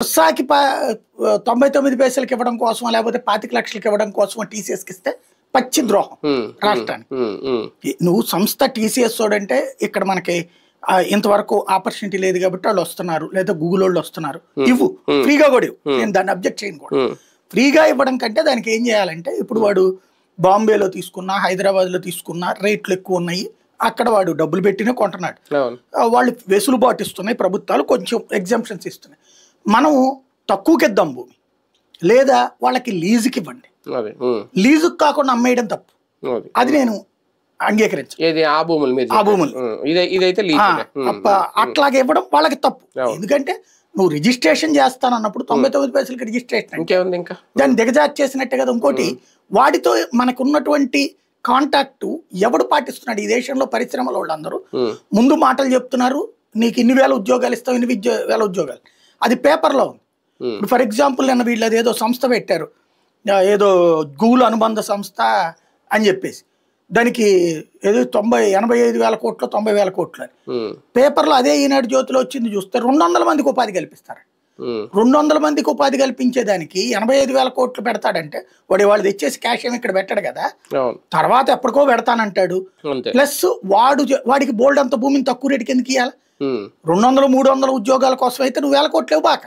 ఉత్సాహకి 99 పైసలకి ఇవ్వడం కోసం లేకపోతే 25 లక్షలకి ఇవ్వడం కోసం టీసీఎస్కి ఇస్తే పచ్చి ద్రోహం రాష్ట్రానికి. నువ్వు సంస్థ టీసీఎస్ అంటే ఇక్కడ మనకి ఇంతవరకు ఆపర్చునిటీ లేదు కాబట్టి వాళ్ళు వస్తున్నారు, లేదా గూగుల్ వాళ్ళు వస్తున్నారు, ఇవ్వు ఫ్రీగా కూడా ఇవ్వు, నేను దాన్ని అబ్జెక్ట్ చేయను కూడా. ఫ్రీగా ఇవ్వడం కంటే దానికి ఏం చేయాలంటే, ఇప్పుడు వాడు బాంబేలో తీసుకున్నా హైదరాబాద్లో తీసుకున్నా రేట్లు ఎక్కువ ఉన్నాయి, అక్కడ వాడు డబ్బులు పెట్టినే కొంటున్నాడు, వాళ్ళు వెసులుబాటు ఇస్తున్నాయి ప్రభుత్వాలు, కొంచెం ఎగ్జామ్షన్స్ ఇస్తున్నాయి. మనం తక్కువకి ఇద్దాం భూమి, లేదా వాళ్ళకి లీజుకి ఇవ్వండి, లీజుకి కాకుండా అమ్మేయడం తప్పు, అది నేను అంగీకరించాను. అట్లాగే ఇవ్వడం వాళ్ళకి తప్పు. ఎందుకంటే నువ్వు రిజిస్ట్రేషన్ చేస్తానన్నప్పుడు 99 పైసలకి రిజిస్ట్రేషన్ ఇంకా దాన్ని దిగజార్చి చేసినట్టే కదా. ఇంకోటి, వాడితో మనకు ఉన్నటువంటి కాంటాక్ట్ ఎవడు పాటిస్తున్నాడు ఈ దేశంలో? పరిశ్రమల వాళ్ళందరూ ముందు మాటలు చెప్తున్నారు, నీకు ఇన్ని వేల ఉద్యోగాలు ఇస్తాం, ఇన్ని వేల ఉద్యోగాలు, అది పేపర్లో ఉంది. ఇప్పుడు ఫర్ ఎగ్జాంపుల్ నిన్న వీళ్ళు అదేదో సంస్థ పెట్టారు, ఏదో గూగుల్ అనుబంధ సంస్థ అని చెప్పేసి, దానికి ఏదో 85 వేల కోట్లు 90 వేల కోట్లు అని పేపర్లో, అదే ఈనాడు జ్యోతిలో వచ్చింది చూస్తే 200 మందికి ఉపాధి కల్పిస్తారు. 200 మందికి ఉపాధి కల్పించేదానికి 85 వేల కోట్లు పెడతాడంటే వాడు తెచ్చేసి క్యాష్ ఏమి ఇక్కడ పెట్టాడు కదా, తర్వాత ఎప్పటికో పెడతానంటాడు. ప్లస్ వాడికి బోల్డ్ అంత భూమిని తక్కువ రేటుకి ఎందుకు ఇవ్వాలి? 200 300 ఉద్యోగాల కోసం అయితే నువ్వు 1000 కోట్లు ఇవ్వబాక.